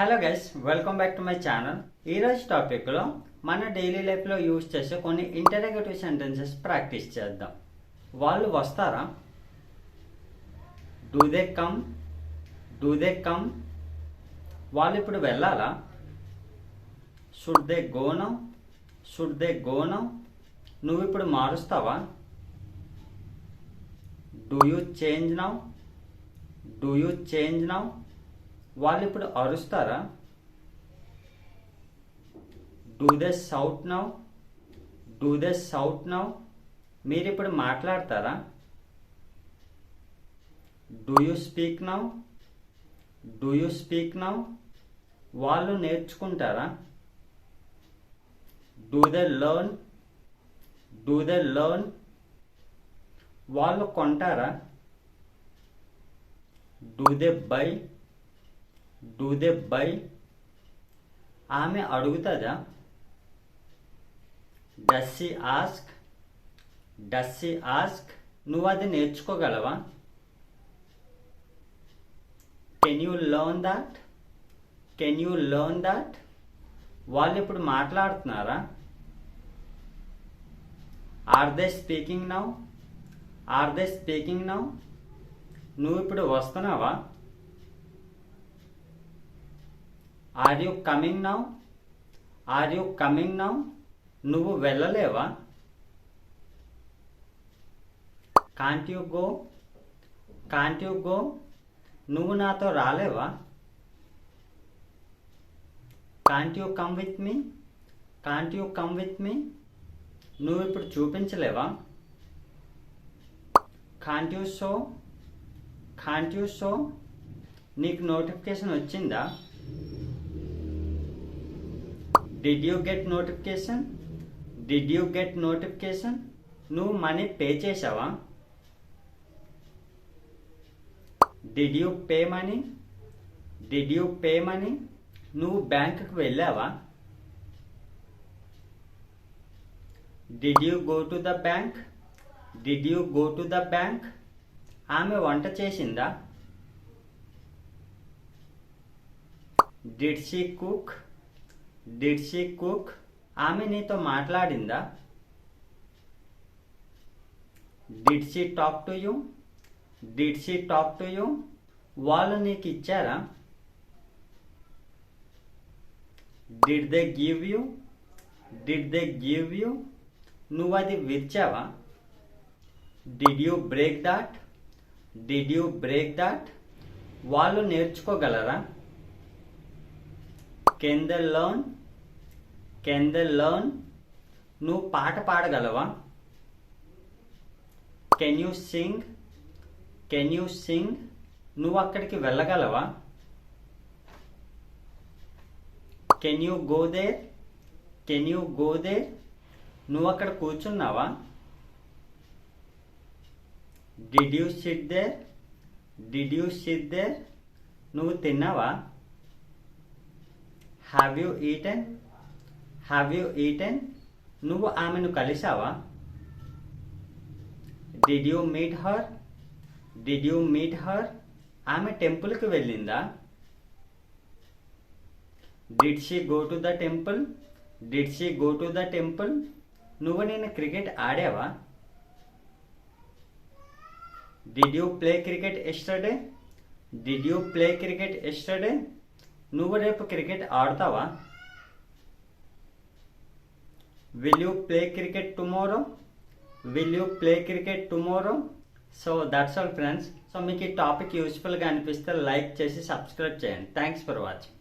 Hello guys, welcome back to my channel. ఈరోజు టాపిక్లో మన డైలీ లైఫ్లో యూజ్ చేసే కొన్ని ఇంటరాగేటివ్ సెంటెన్సెస్ ప్రాక్టీస్ చేద్దాం. వాళ్ళు వస్తారా? Do they come? Do they come? వాళ్ళు ఇప్పుడు వెళ్ళాలా? Should they go now? Should they go now? నువ్వు ఇప్పుడు మారుస్తావా? Do you change now? Do you change now? వాళ్ళు ఇప్పుడు అరుస్తారా? Do they shout now? Do they shout now? మీరు ఇప్పుడు మాట్లాడతారా? Do you speak now? Do you speak now? వాళ్ళు నేర్చుకుంటారా? Do they learn? Do they learn? వాళ్ళు కొంటారా? Do they buy? Do they by? ఆమె అడుగుతుందా? Does she ask? Does she ask? నువ్వు అది నేర్చుకోగలవా? Can you learn that? Can you learn that? వాళ్ళు ఇప్పుడు మాట్లాడుతున్నారా? Are they speaking now? Are they speaking now? నువ్వు ఇప్పుడు వస్తున్నావా? Are you coming now? Are you coming now? నువ్వు వెళ్ళలేవా? Can't you go? Can't you go? నువ్వు నాతో రాలేవా? Can't you come with me? Can't you come with me? నువ్వు ఇప్పుడు చూపించలేవా? Can't you show? Can't you show? నీకు నోటిఫికేషన్ వచ్చిందా? Did you get notification? Did you get notification? నువ్వు money pay చేసావా? Did you pay money? Did you pay money? నువ్వు బ్యాంకుకి వెళ్ళావా? Did you go to the bank? Did you go to the bank? ఆమె వంట చేసిందా? Did she cook? Did she cook? ఆమె నీతో మాట్లాడిందా? Did she talk to you? Did she talk to you? వాళ్ళు నీకు ఇచ్చారా? Did they give you? Did they give you? నువ్వు అది విరిచావా? Did you break that? Did you break that? వాళ్ళు నేర్చుకోగలరా? Can they learn? Can they learn? నువ్వు పాట పాడగలవా? Can you sing? Can you sing? నువ్వు అక్కడికి వెళ్ళగలవా? Can you go there? Can you go there? నువ్వు అక్కడ కూర్చున్నావా? Did you sit there? Did you sit there? నువ్వు తిన్నావా? Have you eaten? Have you eaten? నువ్వు ఆమెను కలిసావా? Did you meet her? Did you meet her? ఆమె టెంపుల్కి వెళ్ళిందా? Did she go to the temple? Did she go to the temple? నువ్వు నేను క్రికెట్ ఆడావా? Did you play cricket yesterday? Did you play cricket yesterday? నువ్వు రేపు cricket ఆడతావా? Will you play cricket tomorrow? Will you play cricket tomorrow? So that's all friends. So మీకు ఈ topic యూస్ఫుల్గా అనిపిస్తే లైక్ చేసి సబ్స్క్రైబ్ చేయండి. Thanks for watching.